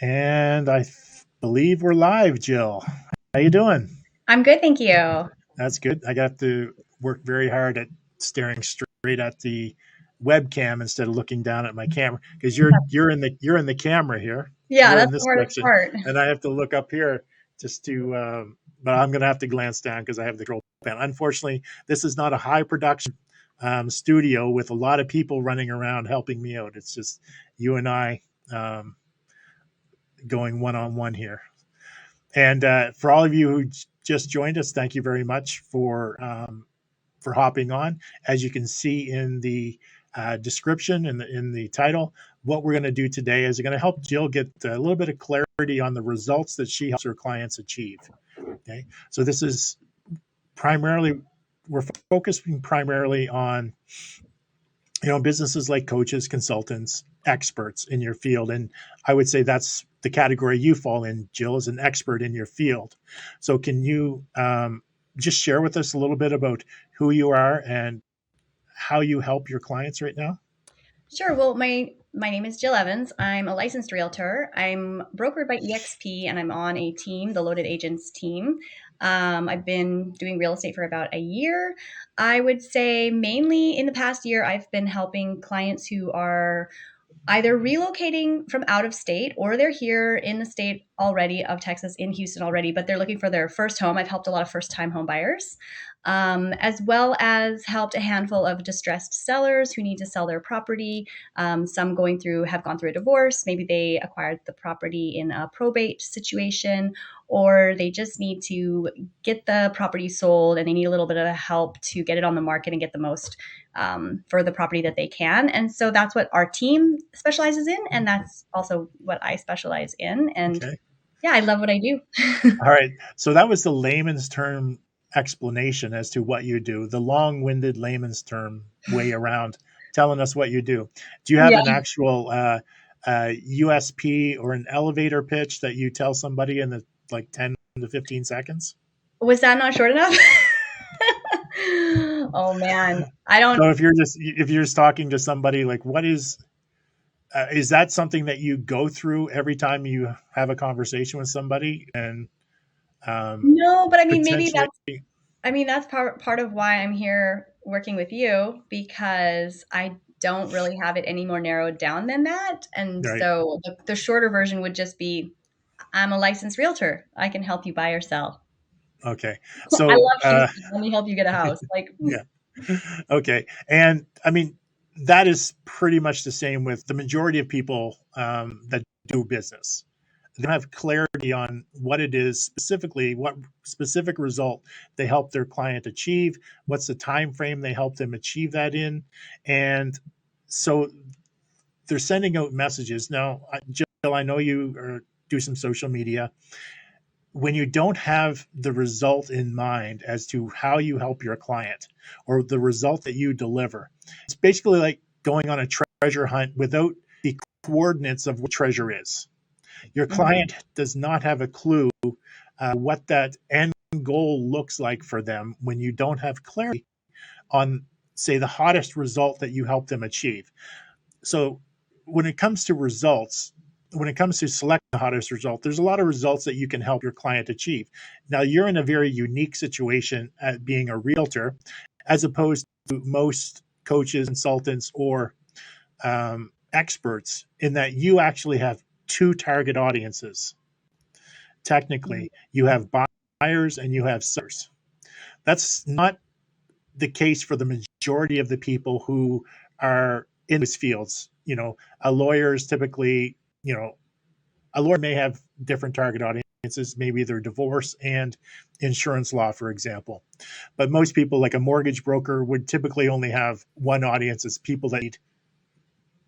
And believe we're live, Jill. How you doing? I'm good, thank you. That's good. I got to work very hard at staring straight at the webcam instead of looking down at my camera because you're in the camera here. Yeah, You're in that's this the hardest section, part. and I have to look up here just to. But I'm going to have to glance down because I have the control panel. Unfortunately, this is not a high production studio with a lot of people running around helping me out. It's just you and I going one on one here. And for all of you who just joined us, thank you very much for hopping on. As you can see in the description and in the title, what we're going to do today is we're going to help Jill get a little bit of clarity on the results that she helps her clients achieve. Okay, so this is primarily we're focusing primarily on businesses like coaches, consultants, experts in your field. And I would say that's the category you fall in, Jill, is an expert in your field. So can you just share with us a little bit about who you are and how you help your clients right now? Sure. Well, my name is Jill Evans. I'm a licensed realtor. I'm brokered by EXP, and I'm on a team, the Loaded Agents team. I've been doing real estate for about a year. I would say mainly in the past year, I've been helping clients who are either relocating from out of state or they're here in the state already of Texas in Houston already, but they're looking for their first home. I've helped a lot of first time home buyers, as well as helped a handful of distressed sellers who need to sell their property. Some have gone through a divorce. Maybe they acquired the property in a probate situation, or they just need to get the property sold and they need a little bit of help to get it on the market and get the most for the property that they can. And so that's what our team specializes in. And that's also what I specialize in. And Okay. yeah, I love what I do. All right. So that was the layman's term explanation as to what you do, the long winded layman's term way around telling us what you do. Do you have Yeah. an actual USP or an elevator pitch that you tell somebody in the like 10 to 15 seconds? Was that not short enough? Oh man. I don't. So if you're just talking to somebody, like what is that something that you go through every time you have a conversation with somebody and No, but I mean, potentially that's part of why I'm here working with you, because I don't really have it any more narrowed down than that. And right? so the shorter version would just be, I'm a licensed realtor. I can help you buy or sell. Okay. I So love easy. Let me help you get a house. Like, yeah. Okay. And I mean, that is pretty much the same with the majority of people that do business. They don't have clarity on what it is specifically, what specific result they help their client achieve, what's the time frame they help them achieve that in. And so they're sending out messages. Now, Jill, I know do some social media. When you don't have the result in mind as to how you help your client or the result that you deliver, it's basically like going on a treasure hunt without the coordinates of what treasure is. Your mhm. client does not have a clue what that end goal looks like for them when you don't have clarity on, say, the hottest result that you help them achieve. So when it comes to results, when it comes to selecting the hottest result, there's a lot of results that you can help your client achieve. Now, you're in a very unique situation at being a realtor, as opposed to most coaches, consultants, or experts, in that you actually have two target audiences. Technically, you have buyers and you have sellers. That's not the case for the majority of the people who are in those fields. A lawyer is typically, a lawyer may have different target audiences, maybe they're divorce and insurance law, for example. But most people, like a mortgage broker, would typically only have one audience as people that need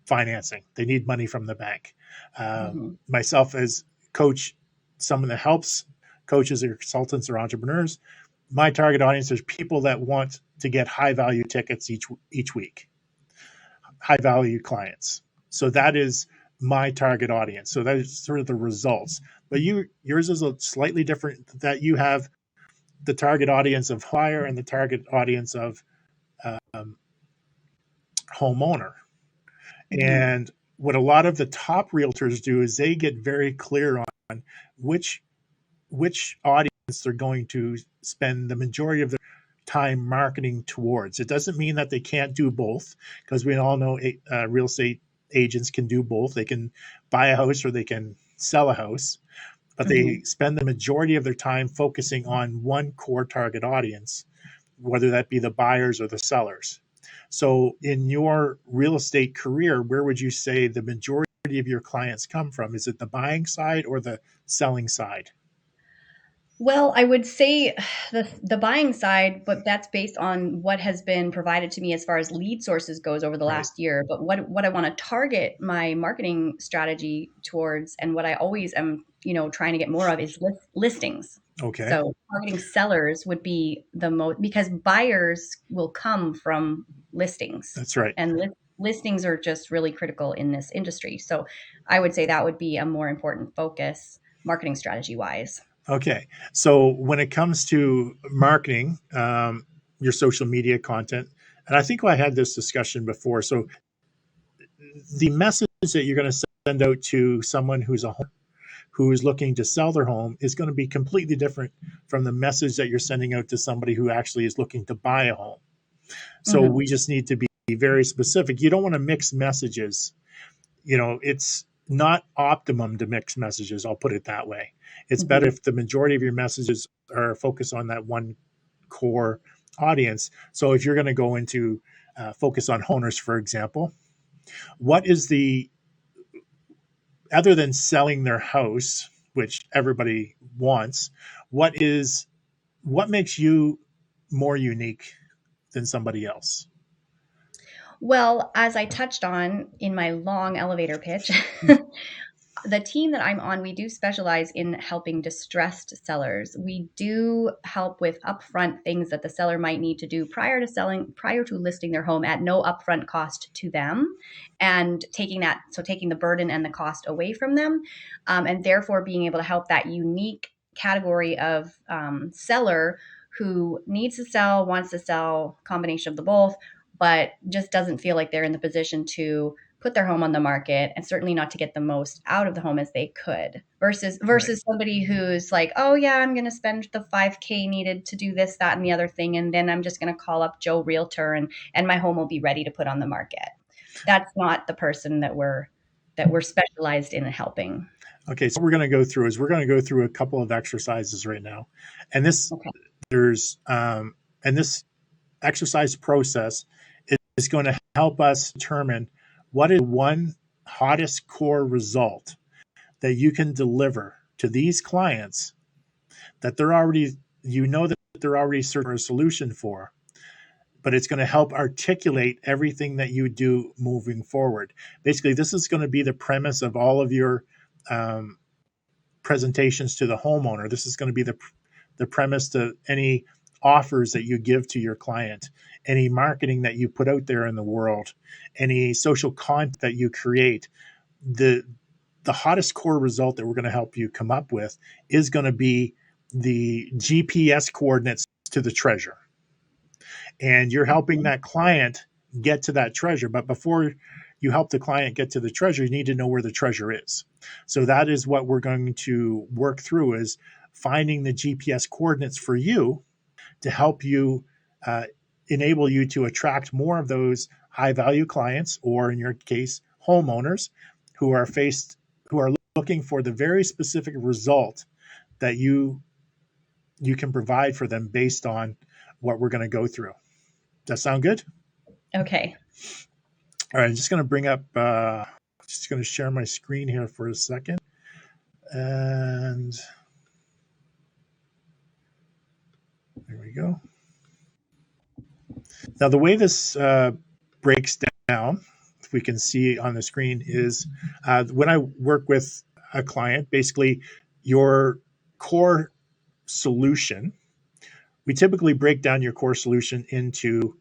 financing. They need money from the bank. Mhm. Myself as coach, someone that helps coaches or consultants or entrepreneurs, my target audience is people that want to get high value tickets each week, high value clients. So that is my target audience. So that is sort of the results. But yours is a slightly different, that you have the target audience of buyer and the target audience of um, homeowner. Mhm. And what a lot of the top realtors do is they get very clear on which audience they're going to spend the majority of their time marketing towards. It doesn't mean that they can't do both, because we all know real estate agents can do both. They can buy a house or they can sell a house, but they spend the majority of their time focusing on one core target audience, whether that be the buyers or the sellers. So in your real estate career, where would you say the majority of your clients come from? Is it the buying side or the selling side? Well, I would say the buying side, but that's based on what has been provided to me as far as lead sources goes over the Right. last year. But what I want to target my marketing strategy towards, and what I always am, trying to get more of, is listings. Okay. So targeting sellers would be the most, because buyers will come from listings, That's right. and listings are just really critical in this industry. So I would say that would be a more important focus marketing strategy wise. Okay. So when it comes to marketing, your social media content, and I think I had this discussion before. So the message that you're going to send out to someone who is looking to sell their home is going to be completely different from the message that you're sending out to somebody who actually is looking to buy a home. So we just need to be very specific. You don't want to mix messages. It's not optimum to mix messages. I'll put it that way. It's better if the majority of your messages are focused on that one core audience. So if you're going to go into focus on homeowners, for example, what is other than selling their house, which everybody wants, what makes you more unique than somebody else? Well, as I touched on in my long elevator pitch, the team that I'm on, we do specialize in helping distressed sellers. We do help with upfront things that the seller might need to do prior to listing their home at no upfront cost to them, and taking the burden and the cost away from them, and therefore being able to help that unique category of seller who needs to sell, wants to sell, combination of the both, but just doesn't feel like they're in the position to put their home on the market, and certainly not to get the most out of the home as they could, versus Right. somebody who's like, oh yeah, I'm going to spend the 5K needed to do this, that, and the other thing, and then I'm just going to call up Joe Realtor, and my home will be ready to put on the market. That's not the person that we're specialized in helping. Okay, so what we're going to go through is we're going to go through a couple of exercises right now, and Okay. this exercise process is going to help us determine what is one hottest core result that you can deliver to these clients that they're already searching for a solution for, but it's going to help articulate everything that you do moving forward. Basically, this is going to be the premise of all of your um, presentations to the homeowner. This is going to be the premise to any offers that you give to your client, any marketing that you put out there in the world, any social content that you create. The hottest core result that we're going to help you come up with is going to be the GPS coordinates to the treasure. And you're helping that client get to that treasure. But before you help the client get to the treasure, you need to know where the treasure is. So that is what we're going to work through, is finding the GPS coordinates for you to help you enable you to attract more of those high value clients, or in your case, homeowners who are looking for the very specific result that you can provide for them based on what we're going to go through. Does that sound good? Okay. All right, I'm just going to bring up, just going to share my screen here for a second. And there we go. Now, the way this breaks down, if we can see on the screen, is when I work with a client, basically your core solution, we typically break down your core solution into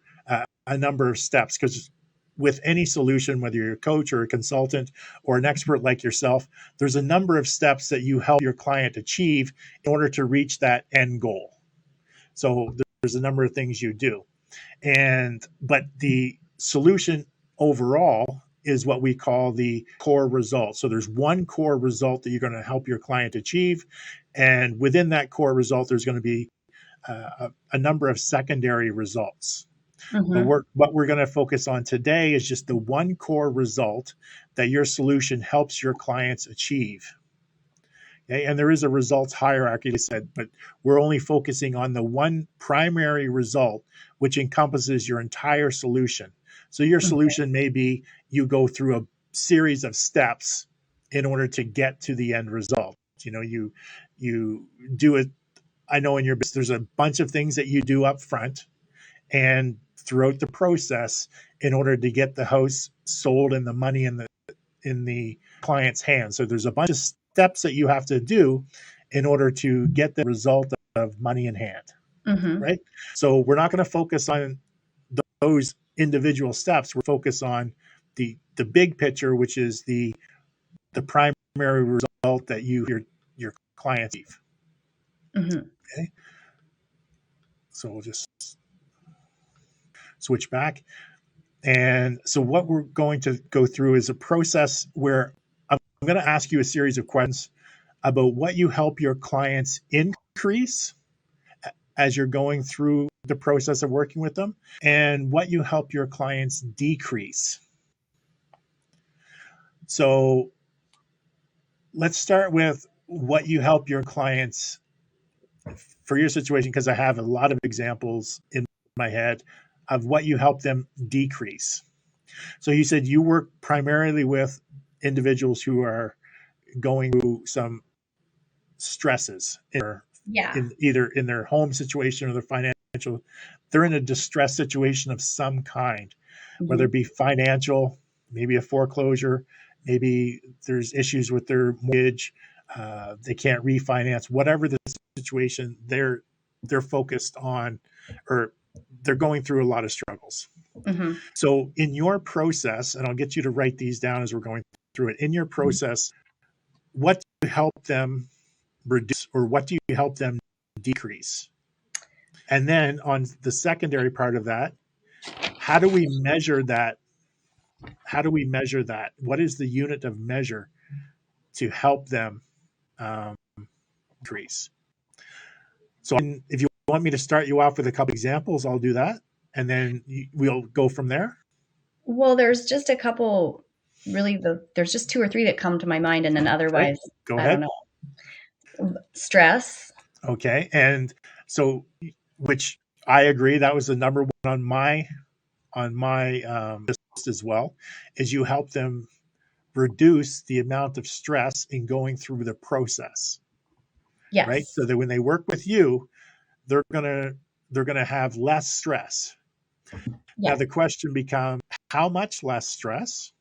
a number of steps, because with any solution, whether you're a coach or a consultant or an expert like yourself, there's a number of steps that you help your client achieve in order to reach that end goal. So there's a number of things you do. But the solution overall is what we call the core result. So there's one core result that you're going to help your client achieve. And within that core result, there's going to be a number of secondary results. But Mm-hmm. what we're going to focus on today is just the one core result that your solution helps your clients achieve. Okay? And there is a results hierarchy, they said, but we're only focusing on the one primary result, which encompasses your entire solution. So your solution may be you go through a series of steps in order to get to the end result. You do it. I know in your business, there's a bunch of things that you do up front and throughout the process in order to get the house sold and the money in the client's hands. So there's a bunch of steps that you have to do in order to get the result of money in hand, Mm-hmm. right? So we're not going to focus on those individual steps. We're focused on the big picture, which is the primary result that your clients achieve. Mm-hmm. Okay, so we'll just switch back. And so what we're going to go through is a process where I'm going to ask you a series of questions about what you help your clients increase as you're going through the process of working with them, and what you help your clients decrease. So let's start with what you help your clients for your situation, because I have a lot of examples in my head of what you help them decrease. So you said you work primarily with individuals who are going through some stresses Yeah. in either in their home situation or their financial. They're in a distress situation of some kind, whether Mm-hmm. it be financial, maybe a foreclosure, maybe there's issues with their mortgage, they can't refinance, whatever the situation, they're focused on, or they're going through a lot of struggles. Mm-hmm. So in your process, and I'll get you to write these down as we're going through it, in your process, what do you help them reduce, or what do you help them decrease? And then on the secondary part of that, how do we measure that? How do we measure that? What is the unit of measure to help them um, increase? So if you want me to start you off with a couple examples, I'll do that. And then we'll go from there. Well, there's just a couple, really, there's just two or three that come to my mind, and then Okay, otherwise, go I don't ahead. know. Stress. Okay. And so, which I agree, that was the number one on my list as well, is you help them reduce the amount of stress in going through the process, right? Yes. So that when they work with you, they're gonna have less stress. Now Yes. the question becomes, how much less stress?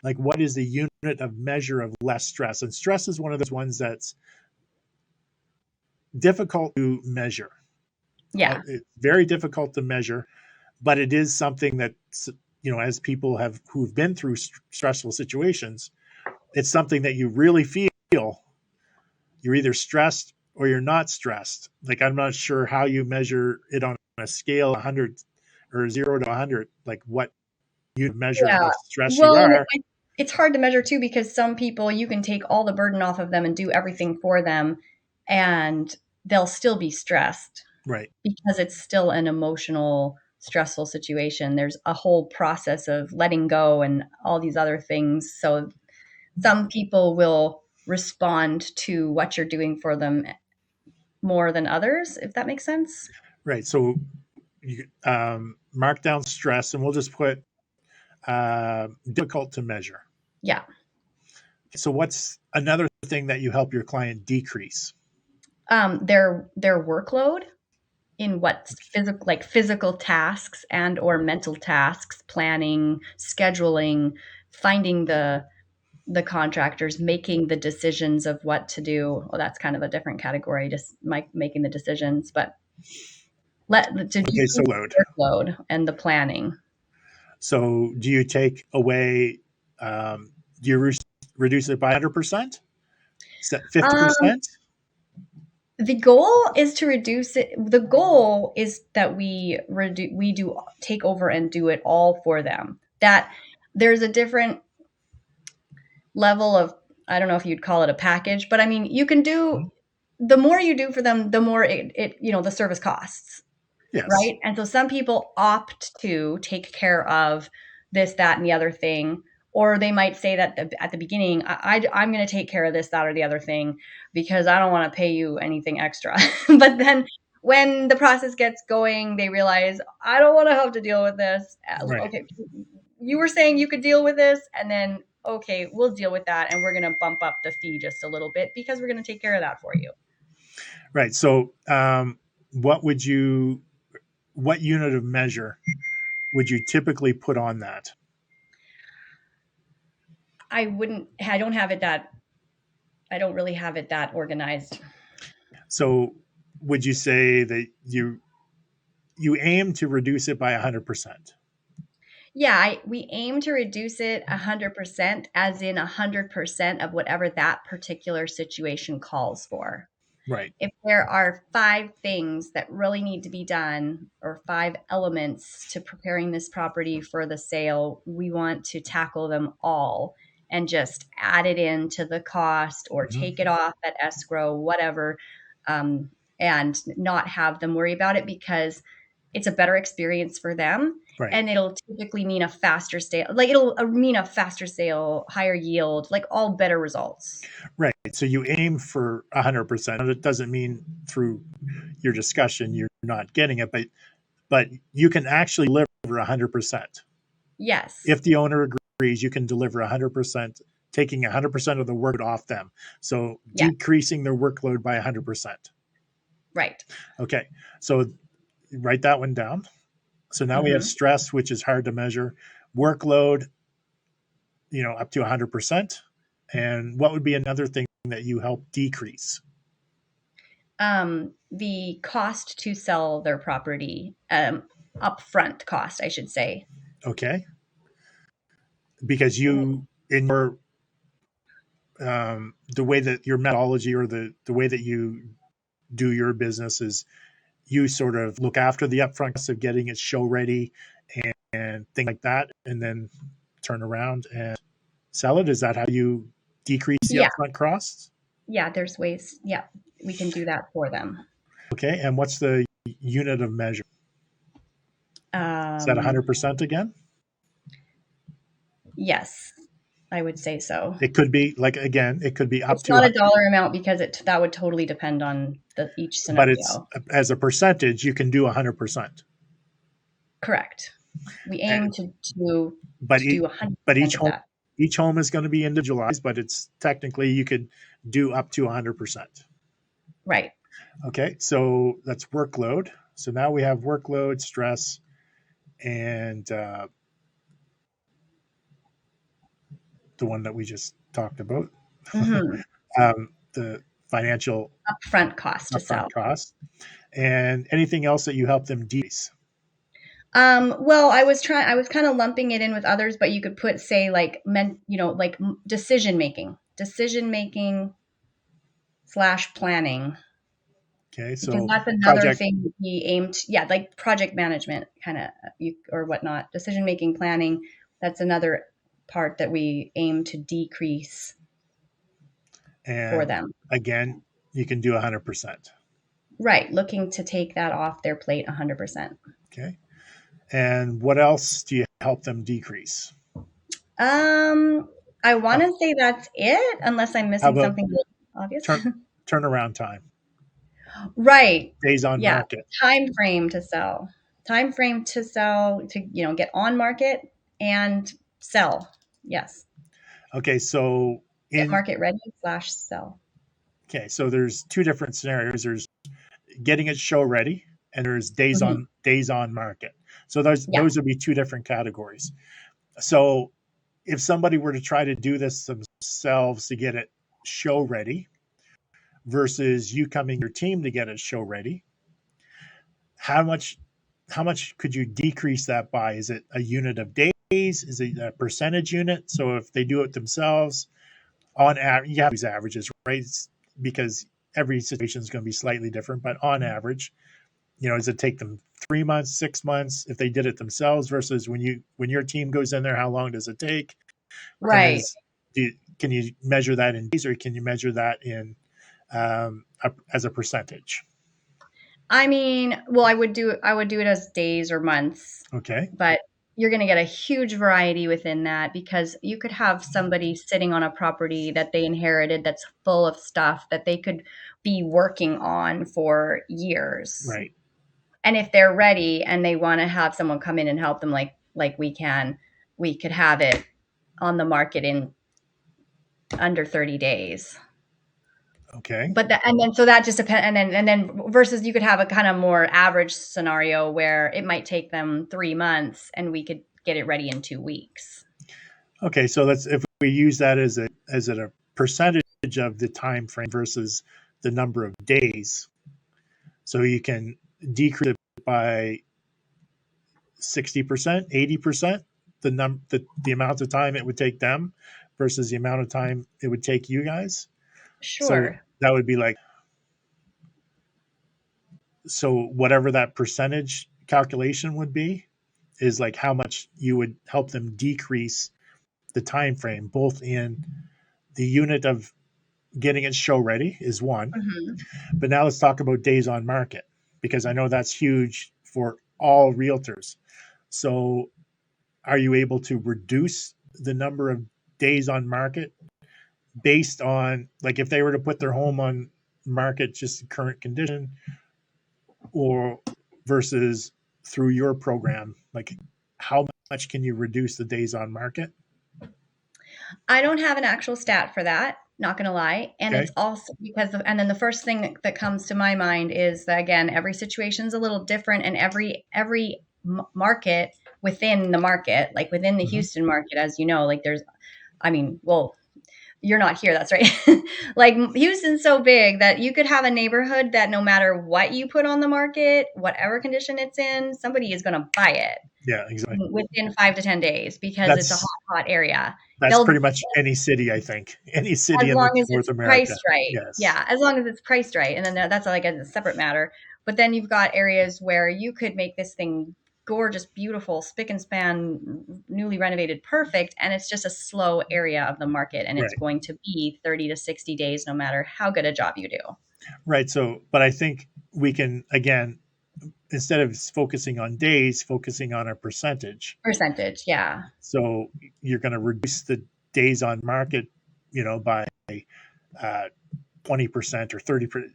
Like, what is the unit of measure of less stress? And stress is one of those ones that's difficult to measure. Yeah. It's very difficult to measure, but it is something that, as people who've been through stressful situations, it's something that you really feel. You're either stressed or you're not stressed. Like, I'm not sure how you measure it on a scale 100 or 0 to 100, like what you measure Yeah. how stressed you Well, and are. it's hard to measure too because some people you can take all the burden off of them and do everything for them, and they'll still be stressed Right. because it's still an emotional, stressful situation. There's a whole process of letting go and all these other things. So some people will respond to what you're doing for them more than others, if that makes sense. Right. So you mark down stress, and we'll just put difficult to measure. Yeah. So what's another thing that you help your client decrease? Their workload in what's physical, like physical tasks and or mental tasks, planning, scheduling, finding the contractors, making the decisions of what to do. Well, that's kind of a different category, just making the decisions, but to Okay, so decrease load. the workload and the planning. So do you take away, do you reduce it by 100%? Set Um, 50%? the goal is to reduce it. The goal is that we do take over and do it all for them. That there's a different level of, I don't know if you'd call it a package, but I mean, you can do, the more you do for them, the more the service costs, Yes. right? And so some people opt to take care of this, that, and the other thing, or they might say that at the beginning, I'm going to take care of this, that, or the other thing because I don't want to pay you anything extra. But then when the process gets going, they realize I don't want to have to deal with this. Right. Okay, you were saying you could deal with this, and then okay, we'll deal with that, and we're going to bump up the fee just a little bit because we're going to take care of that for you. Right. So, what unit of measure would you typically put on that? I don't have it that, I don't really have it that organized. So, would you say that you aim to reduce it by 100%? Yeah, we aim to reduce it 100%, as in 100% of whatever that particular situation calls for. Right. If there are 5 things that really need to be done, or 5 elements to preparing this property for the sale, we want to tackle them all and just add it into the cost or Mhm. take it off at escrow, whatever, and not have them worry about it, because it's a better experience for them. Right. And it'll typically mean a faster sale. Like, it'll mean a faster sale, higher yield, like all better results. Right. So you aim for 100%. It doesn't mean through your discussion you're not getting it, but you can actually deliver 100%. Yes. If the owner agrees, you can deliver 100%, taking 100% of the work off them. So Yeah. decreasing their workload by 100%. Right. Okay. So write that one down. So now we have stress, which is hard to measure, workload, up to 100%. And what would be another thing that you help decrease? The cost to sell their property, upfront cost, I should say. Okay. Because you, in your, the way that your methodology or the way that you do your business is you sort of look after the upfront costs of getting it show ready and things like that, and then turn around and sell it. Is that how you decrease the Yeah. upfront costs? Yeah, there's ways. Yeah, we can do that for them. Okay. And what's the unit of measure? Is that 100% again? Yes, I would say so. It could be like, again, it could be up It's to, not a dollar amount because that would totally depend on each scenario. but it's as a percentage, you can do 100%. Correct. We aim to do But 100% of that. each home is going to be individualized, but it's technically you could do up to 100%. Right. Okay, so that's workload. So now we have workload, stress, and the one that we just talked about, the financial Upfront cost to sell. cost, and anything else that you help them decrease. Well, I was kind of lumping it in with others, but you could put, say, like decision making / planning. Okay, so Because that's another thing we aimed, like project management kind of, or whatnot, decision making, planning. That's another part that we aim to decrease for them. Again, you can do 100%. Right, looking to take that off their plate 100%. Okay, and what else do you help them decrease? I want to say that's it, unless I'm missing something really obvious. Turnaround time. Right. Days on market. Time frame to sell. To get on market and sell. Yes. Okay, so get market ready / sell. Okay, so there's 2 different scenarios. There's getting it show ready, and there's days on market. So those would be 2 different categories. So if somebody were to try to do this themselves to get it show ready versus you coming your team to get it show ready, how much could you decrease that by? Is it a unit of days? Is it a percentage unit? So if they do it themselves, on average, you have these averages, right? Because every situation is going to be slightly different, but on average, does it take them 3 months, 6 months if they did it themselves versus when your team goes in there, how long does it take? And Right. can you measure that in days or can you measure that in as a percentage? I mean, well, I would do it as days or months, Okay. but you're going to get a huge variety within that because you could have somebody sitting on a property that they inherited that's full of stuff that they could be working on for years. Right. And if they're ready and they want to have someone come in and help them like we could have it on the market in under 30 days. Okay. But so that just depends. And then versus you could have a kind of more average scenario where it might take them 3 months and we could get it ready in 2 weeks. Okay. So if we use that as a percentage of the time frame versus the number of days, so you can decrease it by 60%, 80%, the amount of time it would take them versus the amount of time it would take you guys. So Sure. that would be like, so whatever that percentage calculation would be is like how much you would help them decrease the time frame, both in the unit of getting it show ready is one. Mhm. But now let's talk about days on market, because I know that's huge for all realtors. So are you able to reduce the number of days on market based on, like, if they were to put their home on market just in current condition, or versus through your program, like how much can you reduce the days on market? I don't have an actual stat for that, not going to lie. And Okay. it's also because and then the first thing that comes to my mind is that, again, every situation's a little different and every market within the market, like within the Mhm. Houston market, as you know, like well, you're not here, that's right. Like Houston's so big that you could have a neighborhood that no matter what you put on the market, whatever condition it's in, somebody is going to buy it Yeah, exactly. within 5 to 10 days because it's a That's hot area. that's They'll pretty much any city, I think. Any As city in long as North it's America. priced right. Yes. Yeah, as long as it's priced right, and then that's like a separate matter. But then you've got areas where you could make this thing gorgeous, beautiful, spick and span, newly renovated, perfect, and it's just a slow area of the market, and it's Right. going to be 30 to 60 days no matter how good a job you do. Right. So, but I think we can, again, instead of focusing on days, focusing on a percentage. Percentage, yeah. So you're going to reduce the days on market, by 20% or 30%.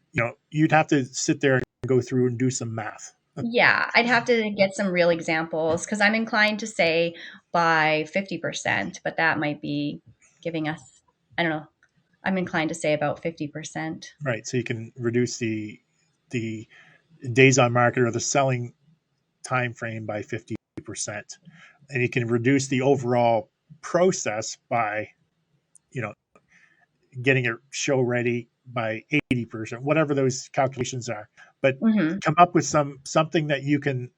You'd have to sit there and go through and do some math. Yeah, I'd have to get some real examples because I'm inclined to say by 50%, but that might be giving us, I don't know, I'm inclined to say about 50%. Right. So you can reduce the days on market or the selling time frame by 50%. And you can reduce the overall process by, getting a show ready by 80%, whatever those calculations are. But Mhm. come up with something that you can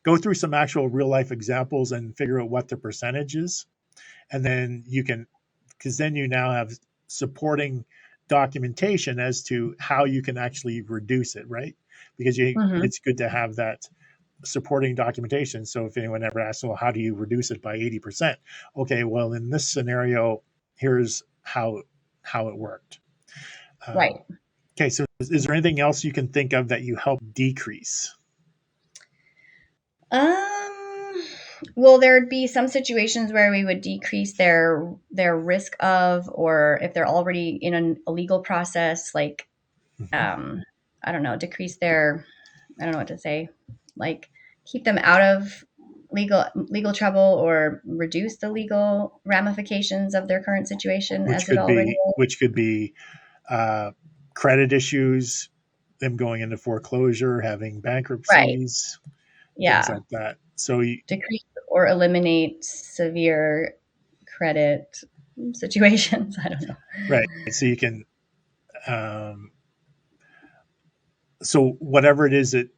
go through some actual real life examples and figure out what the percentage is. And then because then you now have supporting documentation as to how you can actually reduce it, right? Because Mhm. it's good to have that supporting documentation. So if anyone ever asks, well, how do you reduce it by 80%? Okay, well, in this scenario, here's how it worked. Right. Okay, so is there anything else you can think of that you help decrease? Um, well, there'd be some situations where we would decrease their risk of, or if they're already in a legal process, like Mhm. um, I don't know, decrease their, I don't know what to say, like keep them out of legal trouble or reduce the legal ramifications of their current situation Which as it could already be is. uh, credit issues, them going into foreclosure, having Right. bankruptcies, things Yeah. like that. So Decrease or eliminate severe credit situations. I don't know. right, so you can um, so whatever it is that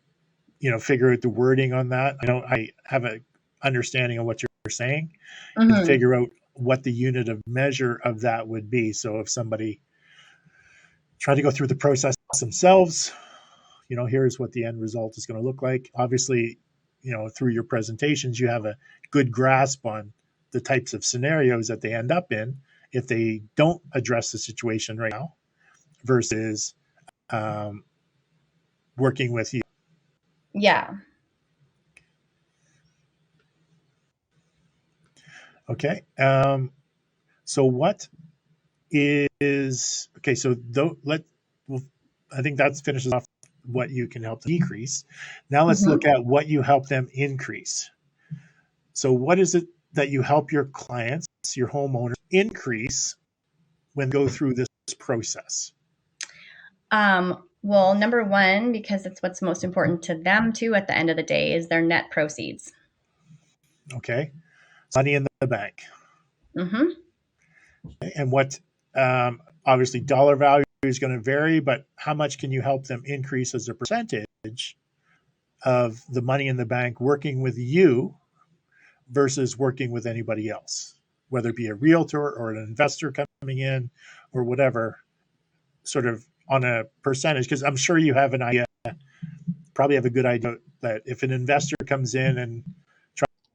figure out the wording on that. I have a understanding of what you're saying, and Mhm. figure out what the unit of measure of that would be. So if somebody tried to go through the process themselves, here's what the end result is going to look like. Obviously, through your presentations, you have a good grasp on the types of scenarios that they end up in if they don't address the situation right now versus working with you. Yeah. Okay. So what is okay? So I think that finishes off what you can help them decrease. Now let's look at what you help them increase. So what is it that you help your clients, your homeowners, increase when they go through this process? Well, number one, because it's what's most important to them too at the end of the day, is their net proceeds. Okay. Money in the bank. Mm-hmm. Okay. And what, obviously, dollar value is going to vary, but how much can you help them increase as a percentage of the money in the bank working with you versus working with anybody else, whether it be a realtor or an investor coming in or whatever, sort of on a percentage? Because I'm sure you have an idea, probably have a good idea that if an investor comes in and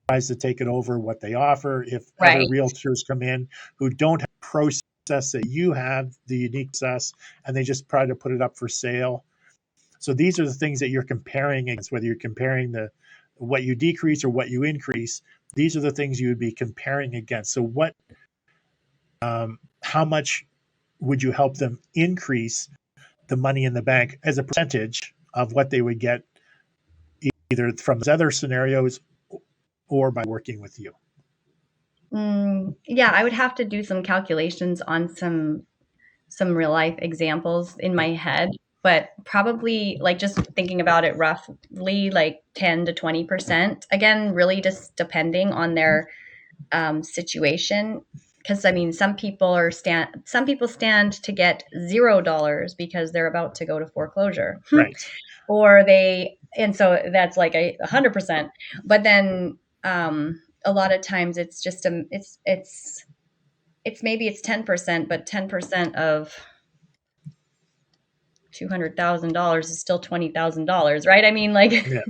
tries to take it over, what they offer, if other Right. realtors come in who don't have process that you have, the unique process, and they just try to put it up for sale. So these are the things that you're comparing against, whether you're comparing what you decrease or what you increase. These are the things you would be comparing against. So how much would you help them increase the money in the bank as a percentage of what they would get either from those other scenarios or by working with you? Yeah, I would have to do some calculations on some real life examples in my head, but probably like just thinking about it roughly like 10 to 20%. Again, really just depending on their situation. Because I mean, some people stand to get $0 because they're about to go to foreclosure, Right. and so that's like 100%. But then a lot of times it's just maybe it's 10%, but 10% of $200,000 is still $20,000, right? I mean, like, Yeah.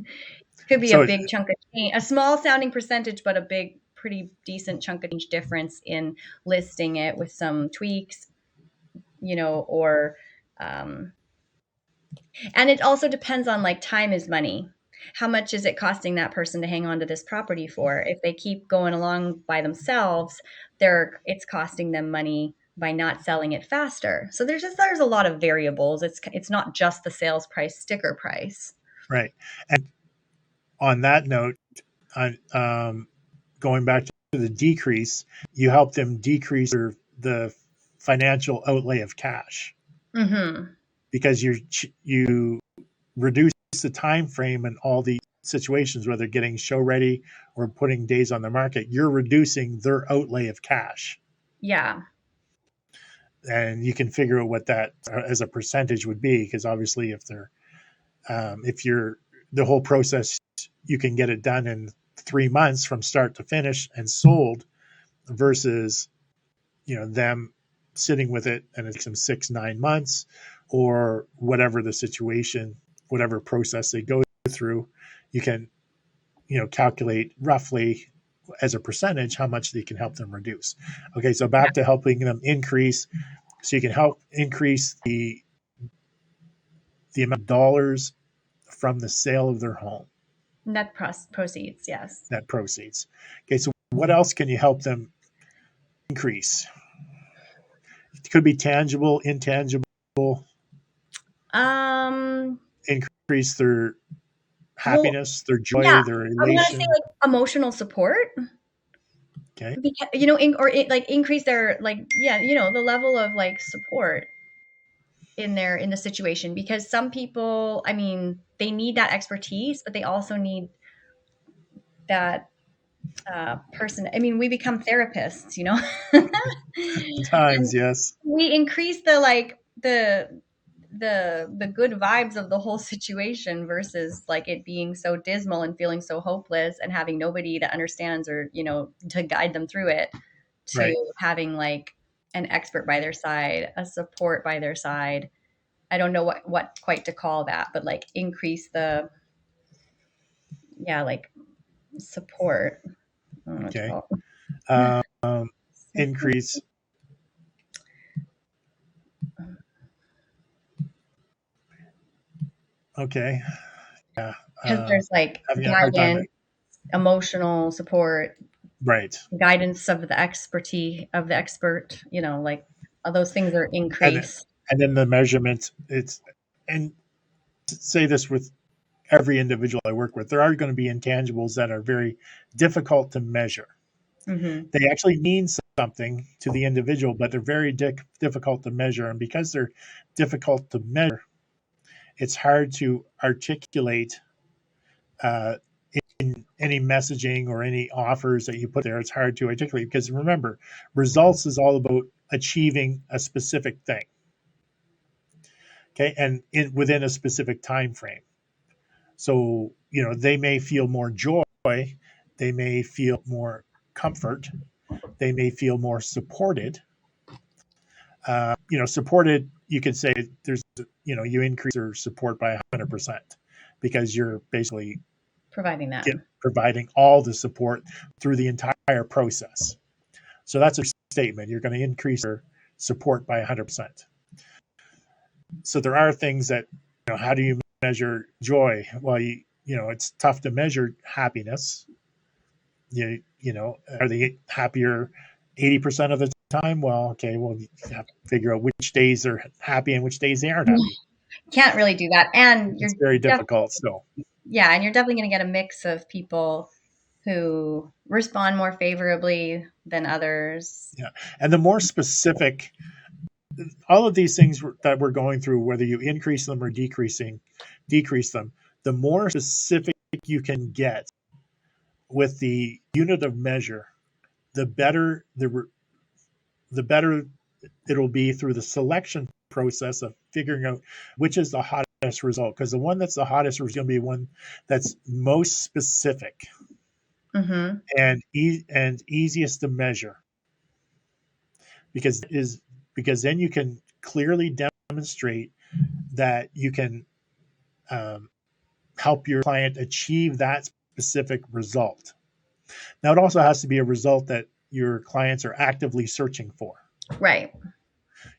could be a So big chunk of change, a small sounding percentage, but a big, pretty decent chunk of change difference in listing it with some tweaks, or, and it also depends on like time is money. How much is it costing that person to hang on to this property for? If they keep going along by themselves, it's costing them money by not selling it faster. So there's a lot of variables. It's not just the sales price, sticker price. right. And on that note, going back to the decrease, you help them decrease the financial outlay of cash Mm-hmm. because you reduce the time frame and all the situations, whether getting show ready or putting days on the market. You're reducing their outlay of cash. Yeah. And you can figure out what that as a percentage would be, because obviously if you're the whole process, you can get it done in 3 months from start to finish and sold versus them sitting with it and it takes them 6-9 months or whatever the situation, whatever process they go through. You can calculate roughly as a percentage how much they can help them reduce. Okay, so back to helping them increase. So you can help increase the amount of dollars from the sale of their home. Net proceeds, yes. Net proceeds. Okay, so what else can you help them increase? It could be tangible, intangible. Increase their happiness, their joy, yeah, their I'm gonna say elation. like emotional support. Okay. Because, like increase their the level of like support in the situation, because some people, I mean, they need that expertise, but they also need that person. I mean, we become therapists, Times, and yes. we increase the good vibes of the whole situation versus like it being so dismal and feeling so hopeless and having nobody that understands or to guide them through it, to Right. having like an expert by their side, a support by their side. I don't know what quite to call that, but like increase the, yeah, like support. I don't know what to Okay. call it. Increase. Okay. Yeah. Because there's like Having a hard time. guidance, emotional support, Right. guidance of the expertise of the expert, you know, like all those things are And increased. and then the measurement. It's and say this with every individual I work with. There are going to be intangibles that are very difficult to measure. Mm-hmm. They actually mean something to the individual, but they're very difficult to measure. And because they're difficult to measure, it's hard to articulate uh, in any messaging or any offers that you put there. It's hard to articulate because remember, results is all about achieving a specific thing. Okay, and within a specific time frame. So they may feel more joy, they may feel more comfort, they may feel more supported. Supported, you could say there's, you increase your support by 100% because you're basically Providing that. providing all the support through the entire process. So that's a statement. You're going to increase your support by 100%. So there are things that, how do you measure joy? Well, it's tough to measure happiness. Are they happier 80% of the time? Well, okay, well, you have to figure out which days are happy and which days they aren't happy. Can't really do that. And It's very difficult. So, yeah, and you're definitely going to get a mix of people who respond more favorably than others. yeah. And the more specific, all of these things that we're going through, whether you increase them or decrease them, the more specific you can get with the unit of measure, the better the better it'll be through the selection process of figuring out which is the hottest result. Because the one that's the hottest is going to be one that's most specific Mm-hmm. and easiest to measure. Because then you can clearly demonstrate that you can help your client achieve that specific result. Now, it also has to be a result that your clients are actively searching for. Right.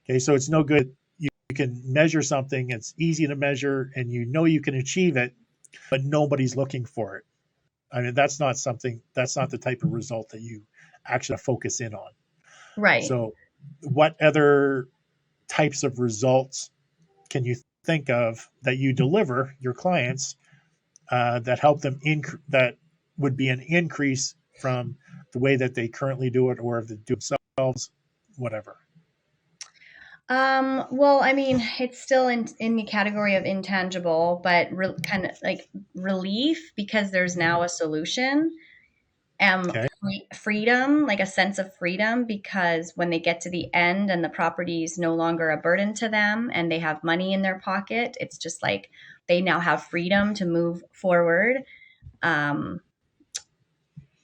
Okay, so it's no good. You can measure something, it's easy to measure, and you can achieve it, but nobody's looking for it. I mean, that's not the type of result that you actually focus in on. Right. So, what other types of results can you think of that you deliver your clients that help them that would be an increase from the way that they currently do it, or if they do themselves, whatever? Well, I mean, it's still in the category of intangible, but kind of like relief because there's now a solution. Okay. Freedom, like a sense of freedom, because when they get to the end and the property is no longer a burden to them and they have money in their pocket, it's just like they now have freedom to move forward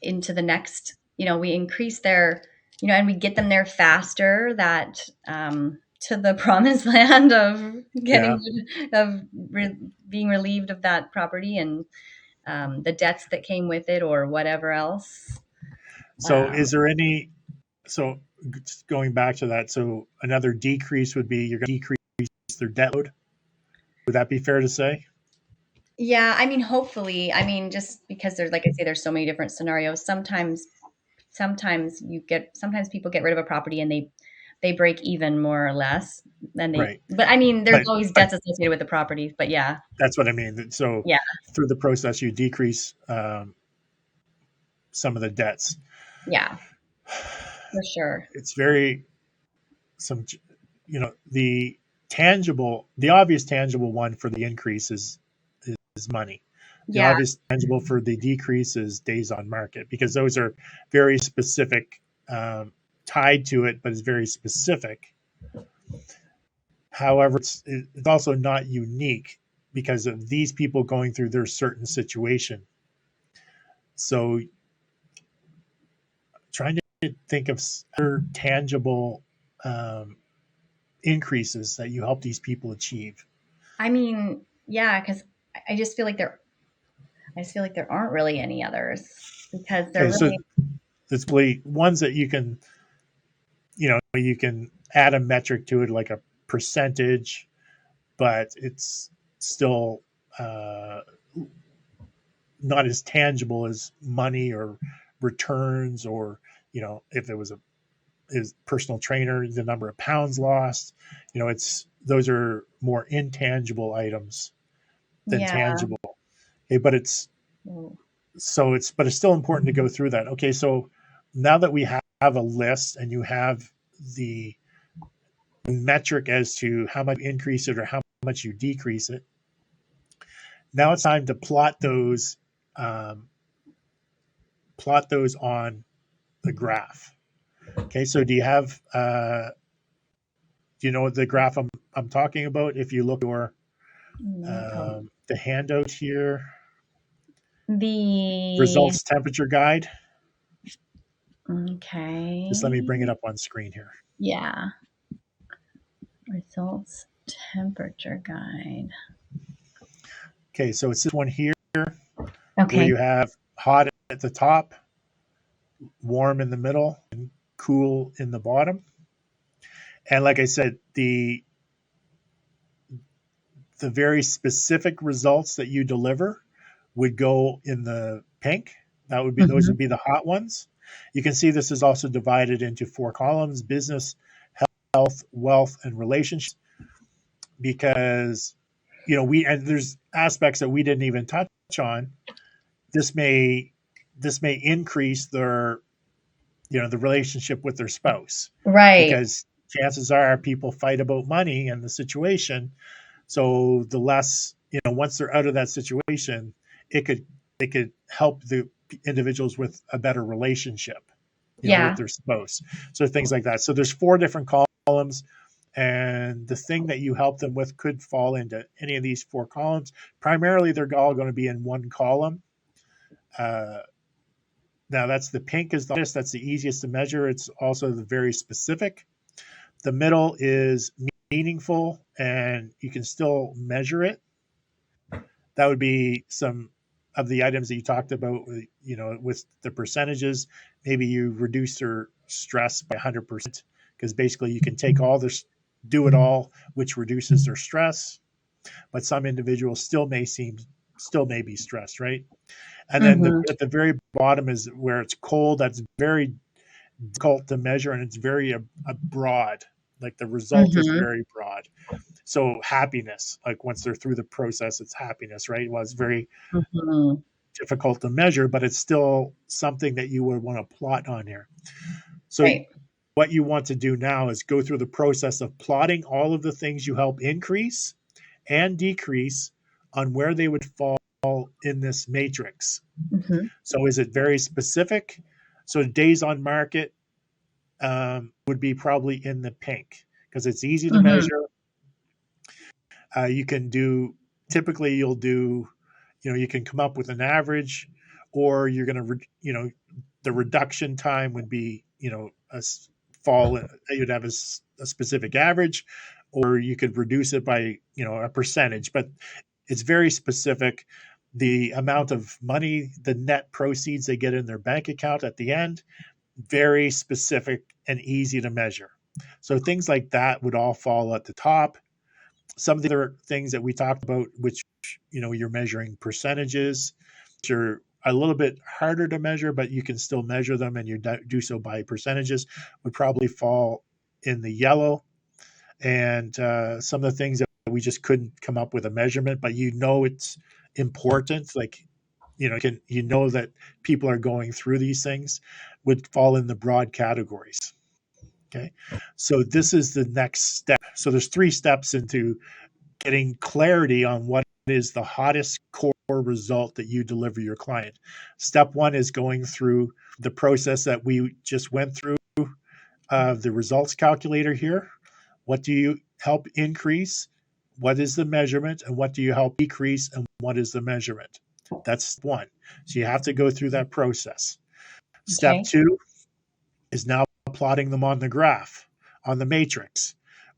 into the next. We increase their, and we get them there faster. That to the promised land of getting being relieved of that property and the debts that came with it or whatever else. So, is there any? So, going back to that, so another decrease would be you're going to decrease their debt load. Would that be fair to say? Yeah, I mean, hopefully, I mean, just because there's, like I say, there's so many different scenarios. Sometimes people get rid of a property and they break even more or less than Right. but I mean, there's But always debts associated with the properties, but yeah. that's what I mean. So, Yeah, through the process, you decrease some of the debts. yeah, for sure. It's the obvious tangible one for the increase is money. The Yeah, obvious tangible for the decrease is days on market, because those are very specific, tied to it, but it's very specific. However, it's also not unique because of these people going through their certain situation. So, trying to think of other tangible increases that you help these people achieve? I mean, yeah, because I just feel like there aren't really any others because they're Okay, so really. it's really ones that you can, you can add a metric to it, like a percentage, but it's still uh, not as tangible as money or returns, or if it was a his personal trainer, the number of pounds lost. It's those are more intangible items than Yeah. tangible. Okay, but it's Mm. but it's still important to go through that. Okay, so now that we have a list and you have the metric as to how much you increase it or how much you decrease it, now it's time to um, plot those on the graph. Okay, so do you know what the graph I'm talking about? If you look at your the handout here, The results temperature guide. Just let me bring it okay. up on screen here. Yeah. Results temperature guide. Okay, so it's this one here where Okay. you have hot at the top, warm in the middle, and cool in the bottom. And like I said, the very specific results that you deliver would go in the pink. Those Mhm. would be the hot ones. You can see this is also divided into 4 columns: business, health, wealth, and relationships. Because there's aspects that we didn't even touch on. This may increase their the relationship with their spouse, Right. because chances are people fight about money and the situation. So the less, once they're out of that situation, it could help the individuals with a better relationship, with Yeah. their spouse. So things like that. So there's 4 different columns, and the thing that you help them with could fall into any of these 4 columns. Primarily, they're all going to be in one column. Uh, Now that's the pink is the hardest. That's the easiest to measure. It's also the very specific. The middle is meaningful, and you can still measure it. That would be some of the items that you talked about, with the percentages. Maybe you reduce their stress by 100%, because basically you can take all this, do it all, which reduces their stress. But some individuals still may be stressed, right? And then Mhm. at the very bottom is where it's cold. That's very difficult to measure, and it's very broad. Like the result is Mhm. very broad. So happiness, like once they're through the process, it's happiness, right? Well, it's very Mhm. difficult to measure, but it's still something that you would want to plot on here. So Right. what you want to do now is go through the process of plotting all of the things you help increase and decrease on where they would fall in this matrix. Mhm. So is it very specific? So days on market would be probably in the pink, because it's easy to Mhm. measure. You can do typically you'll do, you can come up with an average, or you're going to, the reduction time would be, a fall. You'd have a specific average, or you could reduce it by, a percentage, but it's very specific. The amount of money, the net proceeds they get in their bank account at the end, very specific and easy to measure. So things like that would all fall at the top. Some of the other things that we talked about, which you're measuring percentages, which are a little bit harder to measure, but you can still measure them, and you do so by percentages, would probably fall in the yellow. And some of the things that we just couldn't come up with a measurement, but it's important, like that people are going through these things, would fall in the broad categories. Okay, so this is the next step. So there's 3 steps into getting clarity on what is the hottest core result that you deliver your client. Step 1 is going through the process that we just went through, the results calculator here. What do you help increase? What is the measurement? And what do you help decrease? And what is the measurement? That's 1. So you have to go through that process. Step Okay. 2 is now plotting them on the graph, on the matrix.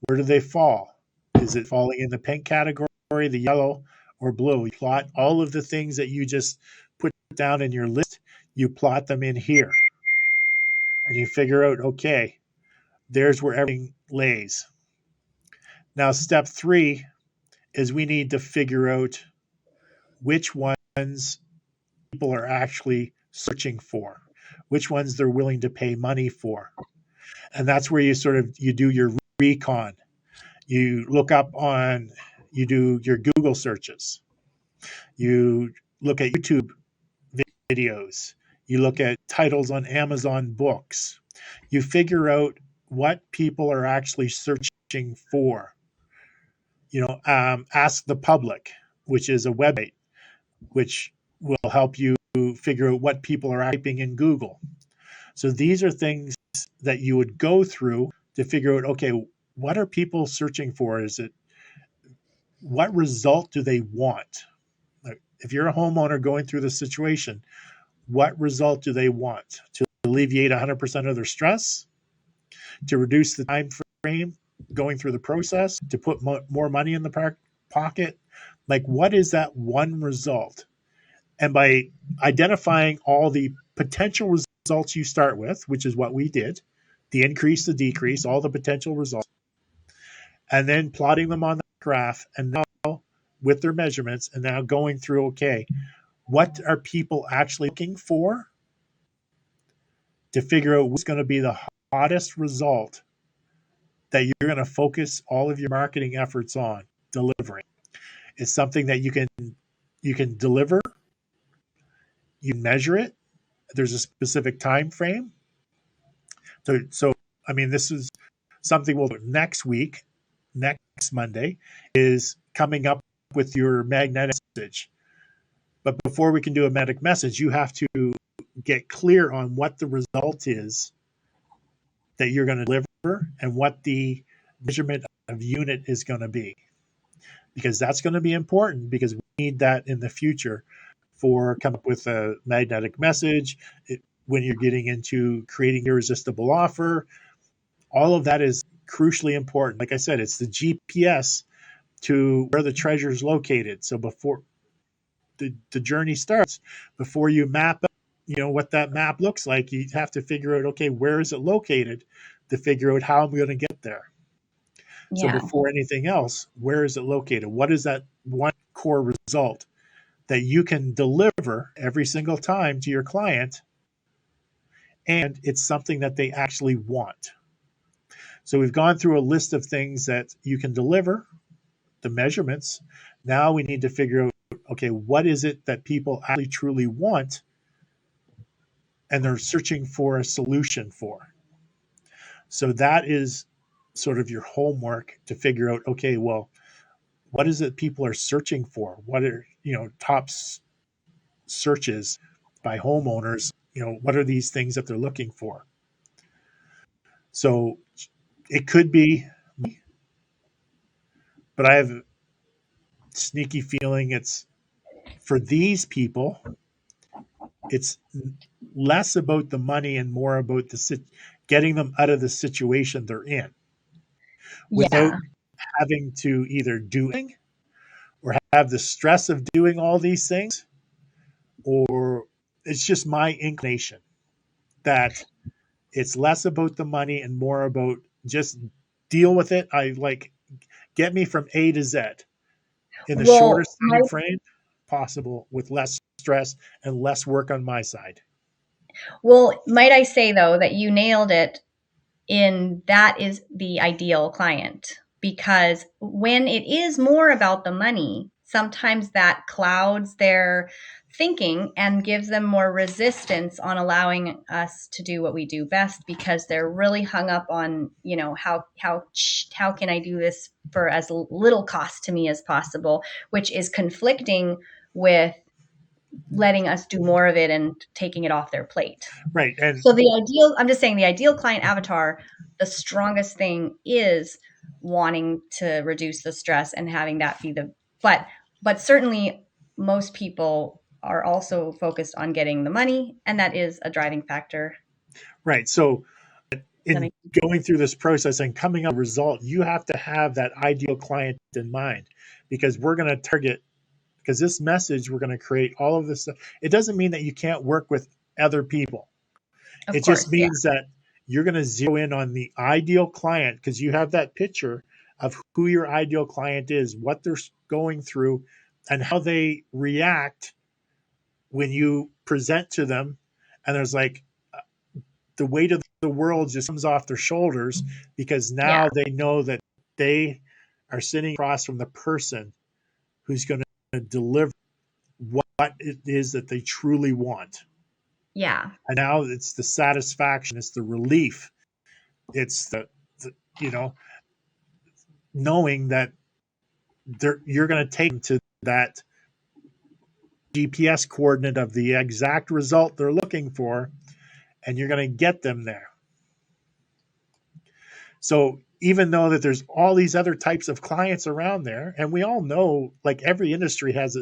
Where do they fall? Is it falling in the pink category, the yellow, or blue? You plot all of the things that you just put down in your list, you plot them in here. And you figure out, okay, there's where everything lays. Now, step 3 is we need to figure out which ones people are actually searching for, which ones they're willing to pay money for. And that's where you do your recon. You look up on, you do your Google searches. You look at YouTube videos. You look at titles on Amazon books. You figure out what people are actually searching for. Ask the Public, which is a website which will help you figure out what people are typing in Google. So these are things that you would go through to figure out, okay, what are people searching for? What result do they want? Like, if you're a homeowner going through this situation, what result do they want? To alleviate 100% of their stress? To reduce the time frame going through the process? To put more money in the pocket? Like, what is that one result? And by identifying all the potential results you start with, which is what we did, the increase, the decrease, all the potential results, and then plotting them on the graph, and now with their measurements, and now going through, okay, what are people actually looking for, to figure out what's going to be the hottest result that you're going to focus all of your marketing efforts on delivering. It's something that you can deliver, you measure it, there's a specific time frame. So I mean, this is something we'll do next week. Next Monday is coming up with your magnetic message. But before we can do a magnetic message, you have to get clear on what the result is that you're going to deliver and what the measurement of unit is going to be. Because that's going to be important, because we need that in the future for coming up with a magnetic message. When you're getting into creating irresistible offer, all of that is crucially important. Like I said, it's the GPS to where the treasure is located. So before the journey starts, before you map what that map looks like, you have to figure out, okay, where is it located, to figure out how I'm going to get there. So before anything else, where is it located? What is that one core result that you can deliver every single time to your client, and it's something that they actually want? So we've gone through a list of things that you can deliver, the measurements. Now we need to figure out, okay, what is it that people actually truly want and they're searching for a solution for? So that is sort of your homework, to figure out, okay, well, what is it people are searching for? What are, top searches by homeowners? What are these things that they're looking for? So it could be, but I have a sneaky feeling it's, for these people, it's less about the money and more about getting them out of the situation they're in, without having to either do anything or have the stress of doing all these things. Or it's just my inclination that it's less about the money and more about just deal with it. Get me from A to Z in the shortest time frame possible, with less stress and less work on my side. Well, might I say, though, that you nailed it, in that is the ideal client, because when it is more about the money, sometimes that clouds their thinking and gives them more resistance on allowing us to do what we do best, because they're really hung up on, how can I do this for as little cost to me as possible, which is conflicting with letting us do more of it and taking it off their plate. Right. And so I'm just saying, the ideal client avatar, the strongest thing is wanting to reduce the stress and having that be but certainly most people are also focused on getting the money, and that is a driving factor. Right. So That in makes sense. going through this process and coming up with a result, you have to have that ideal client in mind, because we're going to target, because this message, we're going to create all of this stuff. It doesn't mean that you can't work with other people. Of It just course, yeah. means that you're going to zero in on the ideal client, because you have that picture of who your ideal client is, what they're going through, and how they react when you present to them. And there's like the weight of the world just comes off their shoulders, because Yeah. now they know that they are sitting across from the person who's going to deliver what it is that they truly want. Yeah. And now it's the satisfaction, it's the relief, it's the you know, knowing that you're going to take them to that GPS coordinate of the exact result they're looking for, and you're going to get them there. So even though that there's all these other types of clients around there, and we all know, like, every industry has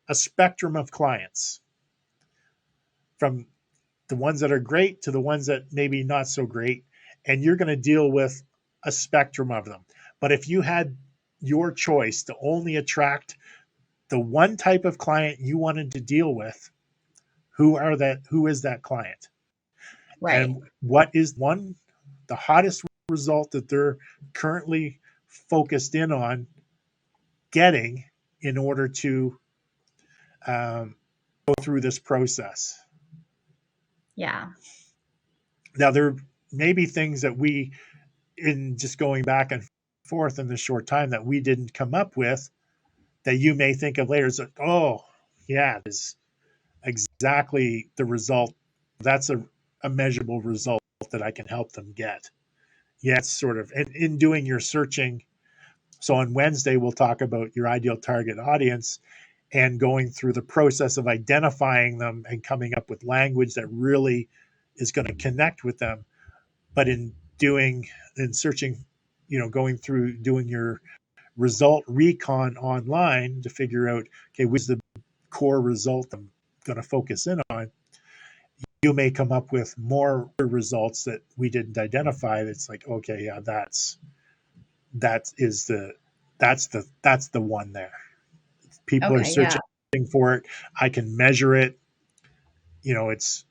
a spectrum of clients, from the ones that are great to the ones that maybe not so great, and you're going to deal with a spectrum of them. But if you had your choice to only attract the one type of client you wanted to deal with, who is that client? Right. And what is the hottest result that they're currently focused in on getting in order to go through this process? Yeah. Now, there may be things that we, in just going back and forth in the short time, that we didn't come up with, that you may think of later. It's like, oh, yeah, it's exactly the result. That's a measurable result that I can help them get. Yeah, it's sort of, and in doing your searching. So on Wednesday, we'll talk about your ideal target audience and going through the process of identifying them and coming up with language that really is going to connect with them. But in searching, going through doing your result recon online to figure out, okay, what's the core result I'm going to focus in on, you may come up with more results that we didn't identify. That's like, okay, yeah, that's the one there. People are Okay. Yeah. searching for it. I can measure it. It's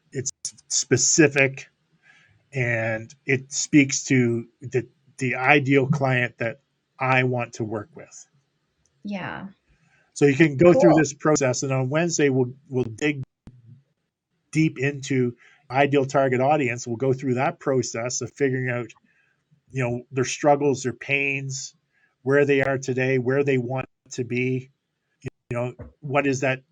specific, and it speaks to the ideal client that I want to work with. Yeah. So you can go through Cool. this process, and on Wednesday we'll dig deep into ideal target audience. We'll go through that process of figuring out, their struggles, their pains, where they are today, where they want to be. What does that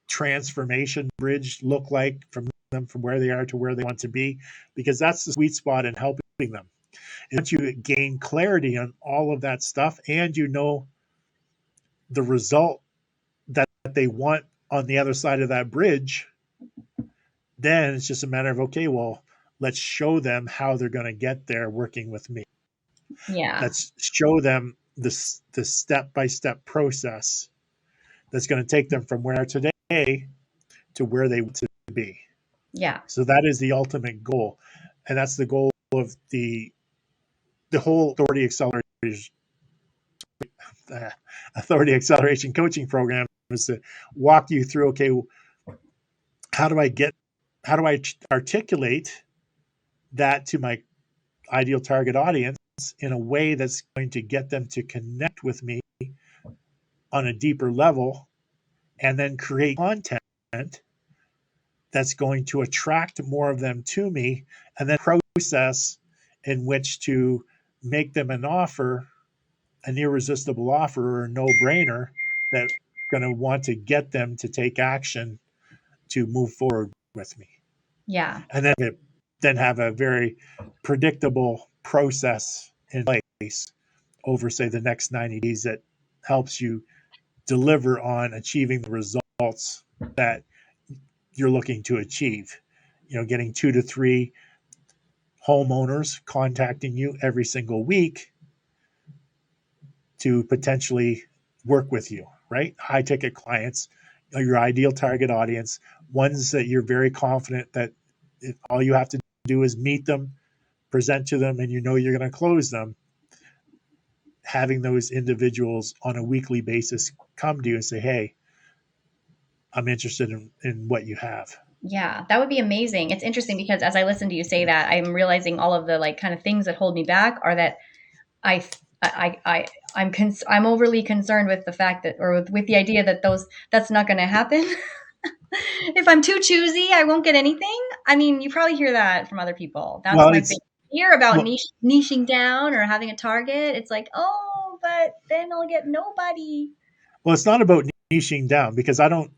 transformation bridge look like from them, from where they are to where they want to be? Because that's the sweet spot in helping them. And once you gain clarity on all of that stuff, and the result that they want on the other side of that bridge, then it's just a matter of, okay, well, let's show them how they're going to get there working with me. Yeah. Let's show them the step-by-step process that's going to take them from where today to where they want to be. Yeah. So that is the ultimate goal. And that's the goal of the whole authority acceleration coaching program, is to walk you through, okay, how do I articulate that to my ideal target audience in a way that's going to get them to connect with me on a deeper level, and then create content that's going to attract more of them to me, and then process in which to make them an offer, an irresistible offer, or a no-brainer, that's going to want to get them to take action to move forward with me. Yeah. And then have a very predictable process in place over, say, the next 90 days that helps you deliver on achieving the results that you're looking to achieve. Getting 2 to 3 homeowners contacting you every single week to potentially work with you, right? High ticket clients, your ideal target audience, ones that you're very confident that all you have to do is meet them, present to them, and you know you're going to close them, having those individuals on a weekly basis come to you and say, hey, I'm interested in what you have. Yeah, that would be amazing. It's interesting because as I listen to you say that, I'm realizing all of the like kind of things that hold me back are that I I'm overly concerned with the fact that, or with the idea that that's not going to happen. If I'm too choosy, I won't get anything. I mean, you probably hear that from other people. That's Well, my it's big fear about well, niching down or having a target. It's like, oh, but then I'll get nobody. well, it's not about niching down, because I don't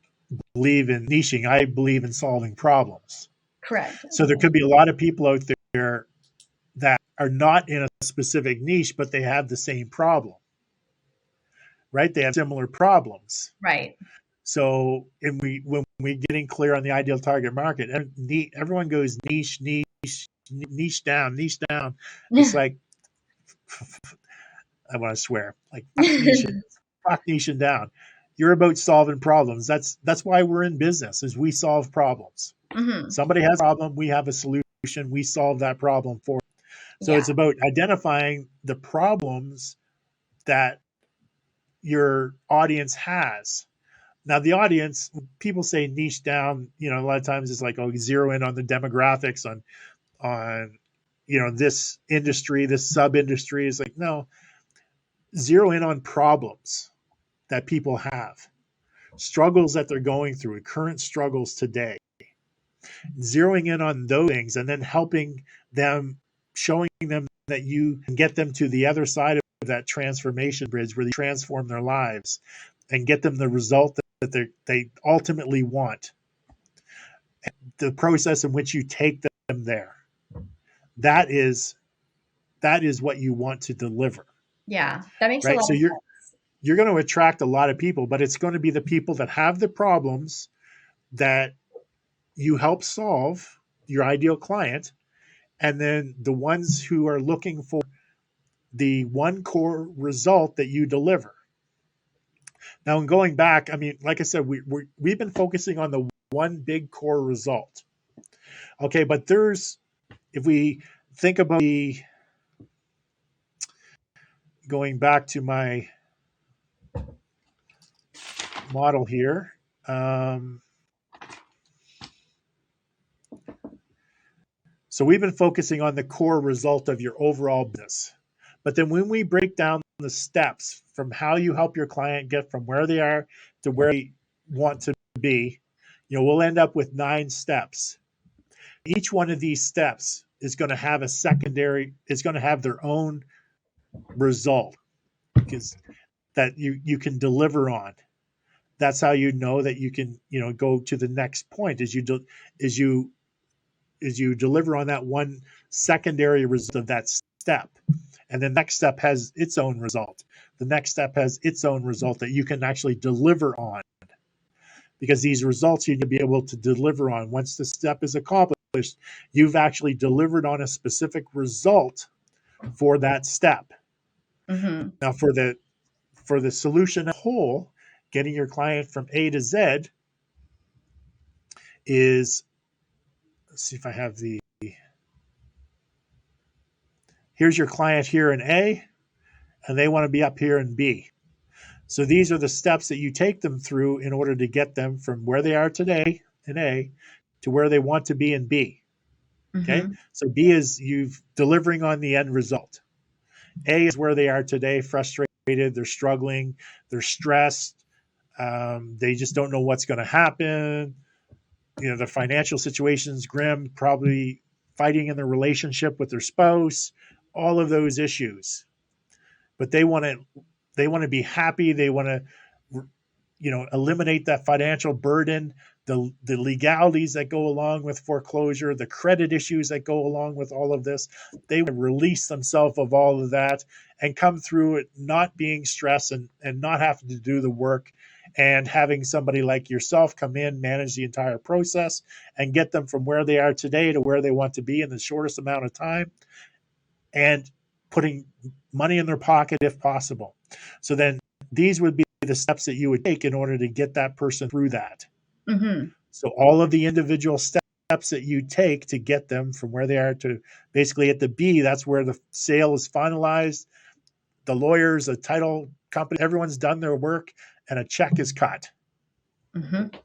believe in niching. I believe in solving problems. Correct. So there could be a lot of people out there that are not in a specific niche, but they have the same problem, right? They have similar problems. Right. So, and when we getting clear on the ideal target market, everyone goes niche, niche down, niche down. It's like, I want to swear, like fuck niching down. You're about solving problems. That's why we're in business, is we solve problems. Hmm. Somebody has a problem, we have a solution, we solve that problem for them. So Yeah. it's about identifying the problems that your audience has. Now, the audience, people say niche down, a lot of times it's like, oh, zero in on the demographics on this industry, this sub industry. Is like, no, zero in on problems that people have, struggles that they're going through, current struggles today, zeroing in on those things, and then helping them, showing them that you can get them to the other side of that transformation bridge where they transform their lives and get them the result that they ultimately want. The process in which you take them there, that is what you want to deliver. Yeah, that makes a Right? lot So of you're going to attract a lot of people, but it's going to be the people that have the problems that you help solve, your ideal client, and then the ones who are looking for the one core result that you deliver. Now, in going back, I mean, like I said, we've been focusing on the one big core result. Okay, but if we think about going back to my model here, so we've been focusing on the core result of your overall business. But then when we break down the steps from how you help your client get from where they are to where they want to be, we'll end up with 9 steps. Each one of these steps is going to have is going to have their own result, because that you can deliver on. That's how you know that you can, go to the next point, as you deliver on that one secondary result of that step. And the next step has its own result. The next step has its own result that you can actually deliver on. Because these results you need to be able to deliver on. Once the step is accomplished, you've actually delivered on a specific result for that step. Mm-hmm. Now, for the solution as a whole, getting your client from A to Z is, let's see if I have here's your client here in A, and they want to be up here in B. So these are the steps that you take them through in order to get them from where they are today in A to where they want to be in B. Okay. Mm-hmm. So B is you've delivering on the end result. A is where they are today, frustrated, they're struggling, they're stressed, they just don't know what's going to happen. The financial situation's grim, probably fighting in their relationship with their spouse, all of those issues. But they want to be happy. They want to, eliminate that financial burden, the legalities that go along with foreclosure, the credit issues that go along with all of this. They want to release themselves of all of that and come through it not being stressed and not having to do the work, and having somebody like yourself come in, manage the entire process, and get them from where they are today to where they want to be in the shortest amount of time, and putting money in their pocket if possible. So then these would be the steps that you would take in order to get that person through that. Mm-hmm. So all of the individual steps steps that you take to get them from where they are to basically at the B. That's where the sale is finalized. The lawyers, the title company, everyone's done their work, and a check is cut. Mm-hmm.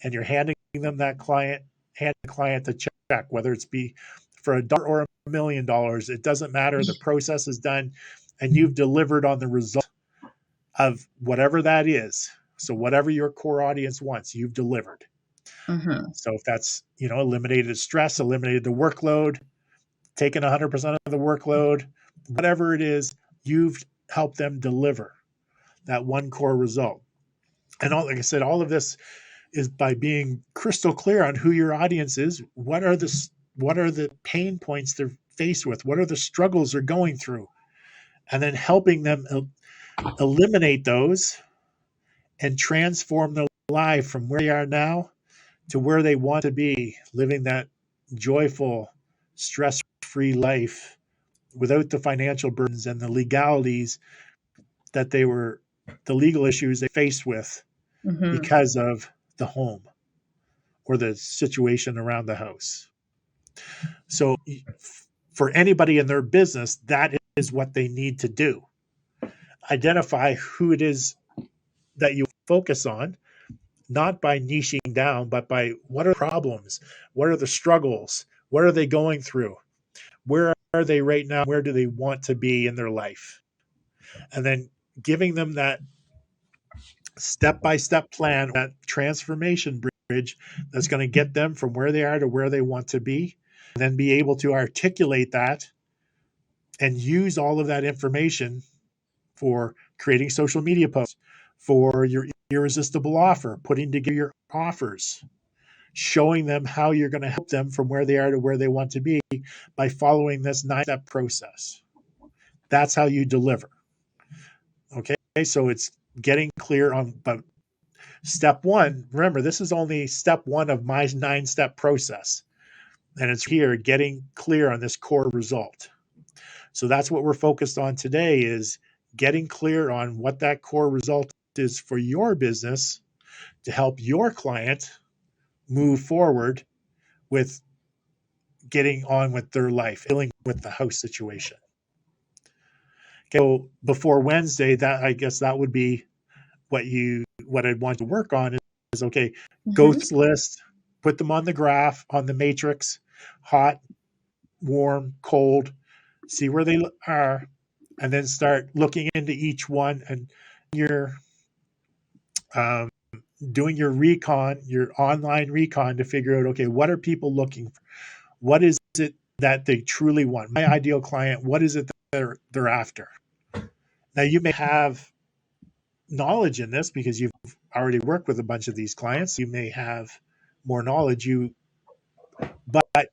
And you're handing them that client, hand the client the check, whether it's be for $1 or $1 million. It doesn't matter. The process is done, and you've delivered on the result of whatever that is. So whatever your core audience wants, you've delivered. Mm-hmm. So if that's, eliminated stress, eliminated the workload, taken 100% of the workload, whatever it is, you've helped them deliver that one core result. And like I said, all of this is by being crystal clear on who your audience is. What are the pain points they're faced with? What are the struggles they're going through? And then helping them eliminate those and transform their life from where they are now to where they want to be, living that joyful, stress-free life without the financial burdens and the legalities that the legal issues they faced with because of the home or the situation around the house. So for anybody in their business, that is what they need to do. Identify who it is that you focus on, not by niching down, but by what are the problems? What are the struggles? What are they going through? Where are they right now? Where do they want to be in their life? And then giving them that step-by-step plan, that transformation bridge that's going to get them from where they are to where they want to be, and then be able to articulate that and use all of that information for creating social media posts, for your irresistible offer, putting together your offers, showing them how you're going to help them from where they are to where they want to be by following this 9-step process. That's how you deliver. Okay, so it's getting clear on, but step one, remember, this is only step one of my 9-step process. And it's here, getting clear on this core result. So that's what we're focused on today, is getting clear on what that core result is for your business to help your client move forward with getting on with their life, dealing with the house situation. Okay, so before Wednesday, that I guess that would be what I'd want to work on is okay, ghost list, put them on the graph, on the matrix, hot, warm, cold, see where they are, and then start looking into each one, and you're doing your recon, your online recon, to figure out, okay, what are people looking for? What is it that they truly want? My ideal client, what is it that they're after? Now, you may have knowledge in this because you've already worked with a bunch of these clients. You may have more knowledge, but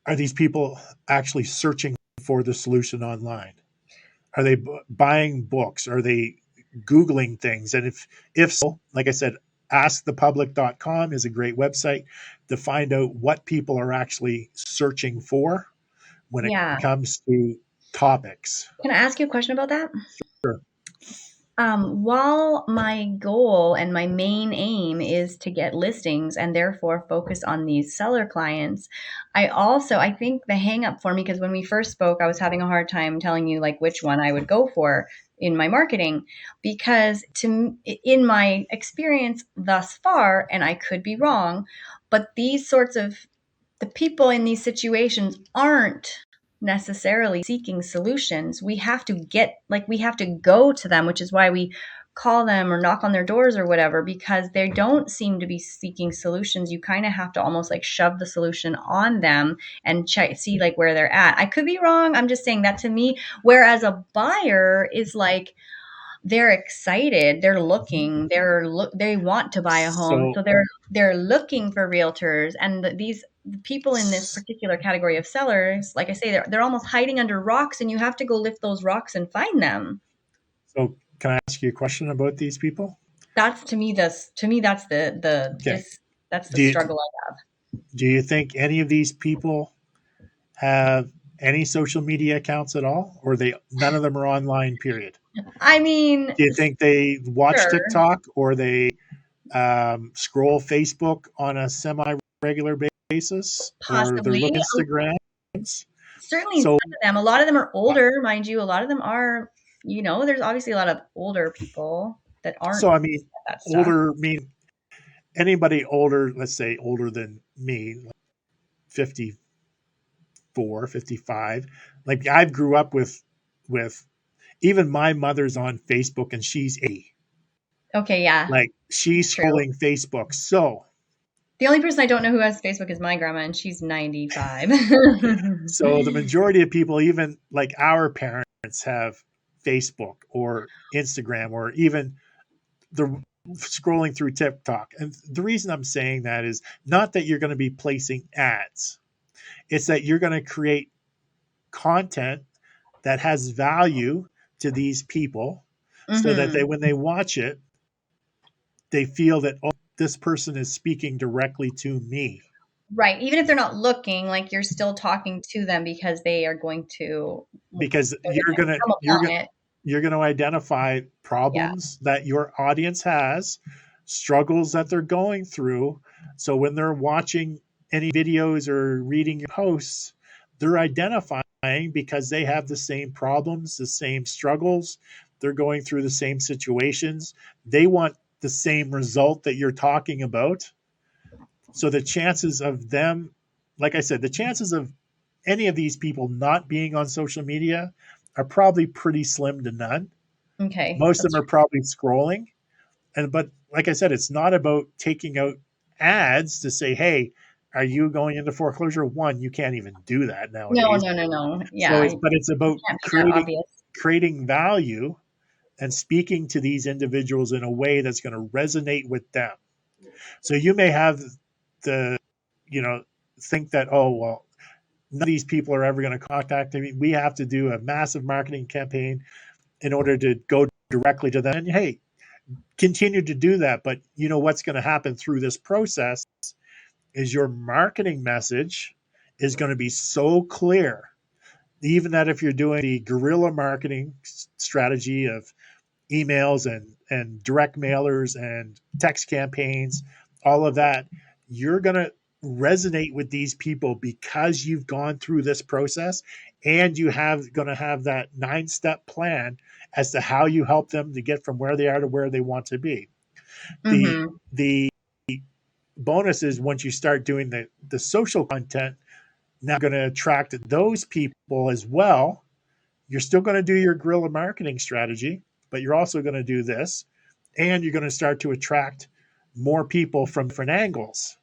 are these people actually searching for the solution online? Are they buying books? Are they Googling things? And if so, like I said, askthepublic.com is a great website to find out what people are actually searching for when it comes to topics. Can I ask you a question about that? Sure. While my goal and my main aim is to get listings and therefore focus on these seller clients, I think the hang up for me, because when we first spoke, I was having a hard time telling you like which one I would go for in my marketing, because in my experience thus far, and I could be wrong, but the people in these situations aren't necessarily seeking solutions. We have to go to them, which is why we call them or knock on their doors or whatever, because they don't seem to be seeking solutions. You kind of have to almost like shove the solution on them and see like where they're at. I could be wrong. I'm just saying that to me, whereas a buyer is like, they're excited, they're looking, they want to buy a home, so they're looking for realtors, and these people in this particular category of sellers, like I say, they're almost hiding under rocks, and you have to go lift those rocks and find them. So can I ask you a question about these people? That's to me that's Okay. That's the struggle I have. Do you think any of these people have any social media accounts at all, or none of them are online, period? I mean, do you think they watch sure. TikTok, or they scroll Facebook on a semi regular basis, or they're Possibly. looking at Instagram. Certainly some So, of them. A lot of them are older, mind you. A lot of them are, there's obviously a lot of older people that aren't so I mean, at that stuff. older, I mean, anybody older, let's say older than me, like 54, 55. Like I grew up with even my mother's on Facebook and she's 80. Okay, yeah, Like she's true. scrolling Facebook. So, The only person I don't know who has Facebook is my grandma, and she's 95. so the majority of people, even like our parents, have Facebook or Instagram or even the scrolling through TikTok. And the reason I'm saying that is not that you're going to be placing ads. It's that you're going to create content that has value to these people so that Hmm. when they watch it, they feel that, oh, this person is speaking directly to me. Right. Even if they're not looking, like you're still talking to them because they are going to, Because they're going to come upon it. you're gonna identify Yeah. problems that your audience has, struggles that they're going through. So when they're watching any videos or reading your posts, they're identifying because they have the same problems, the same struggles, they're going through the same situations. They want the same result that you're talking about. So the chances of them, like I said, the chances of any of these people not being on social media are probably pretty slim to none. Okay. Most of That's them are probably scrolling. And but like I said, it's not about taking out ads to say, hey, are you going into foreclosure? One, you can't even do that no, nowadays. no, no, no. So Yeah. it's It but it's about can't be that obvious. creating value and speaking to these individuals in a way that's going to resonate with them. So you may have the, you know, think that, oh, well, none of these people are ever going to contact me. We have to do a massive marketing campaign in order to go directly to them. And hey, continue to do that. But you know what's going to happen through this process is your marketing message is going to be so clear, even that if you're doing the guerrilla marketing strategy of emails and direct mailers and text campaigns, all of that, you're going to resonate with these people because you've gone through this process and you have going to have that 9-step plan as to how you help them to get from where they are to where they want to be. The Hmm. the bonus is once you start doing the social content, now going to attract those people as well. You're still going to do your guerrilla marketing strategy, but you're also going to do this, and you're going to start to attract more people from different angles.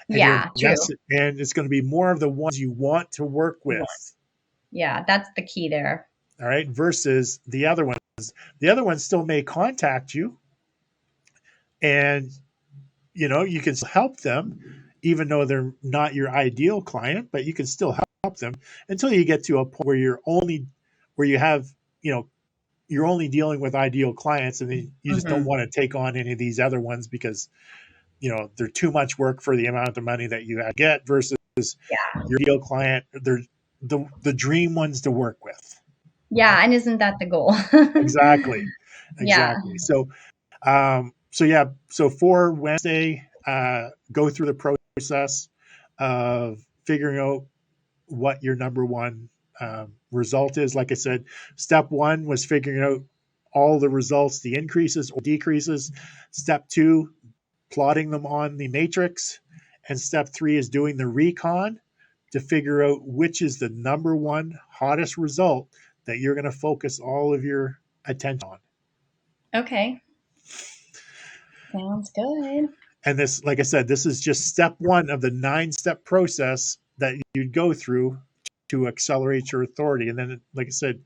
And Yeah. True. and it's going to be more of the ones you want to work with. Yeah. That's the key there. All right. Versus the other ones. The other ones still may contact you and you can help them even though they're not your ideal client, but you can still help them until you get to a point where you have, you know, you're only dealing with ideal clients and then you just don't Hmm. want to take on any of these other ones because they're too much work for the amount of money that you get versus Yeah. your ideal client. They're the dream ones to work with. Yeah. And isn't that the goal? Exactly. Yeah. Exactly. So yeah, so for Wednesday, go through the process of figuring out what your number one result is. Like I said, step one was figuring out all the results, the increases or decreases. Step two, plotting them on the matrix. And step three is doing the recon to figure out which is the number one hottest result that you're going to focus all of your attention on. Okay. Sounds good. And this, like I said, this is just step one of the 9-step process that you'd go through to accelerate your authority. And then, like I said,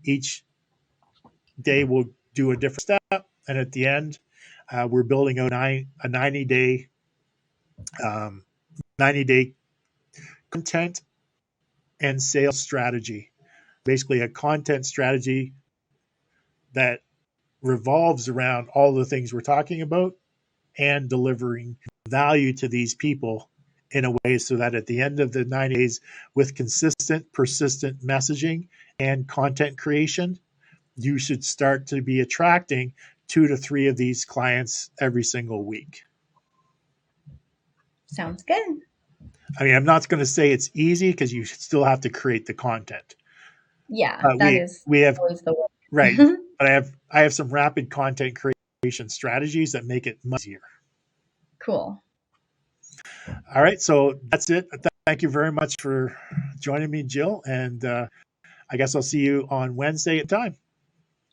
each day we'll do a different step. And at the end, we're building out a 90-day 90-day content and sales strategy. Basically, a content strategy that revolves around all the things we're talking about and delivering value to these people in a way so that at the end of the 90 days, with consistent, persistent messaging and content creation, you should start to be attracting 2 to 3 of these clients every single week. Sounds good. I mean, I'm not going to say it's easy because you still have to create the content. Yeah, But that is we have always the right, way. but I have some rapid content creation strategies that make it much easier. Cool. All right, so that's it. Thank you very much for joining me, Jill, and I guess I'll see you on Wednesday at time.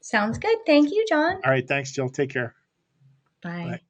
Sounds good. Thank you, John. All right, thanks, Jill. Take care. Bye. Bye.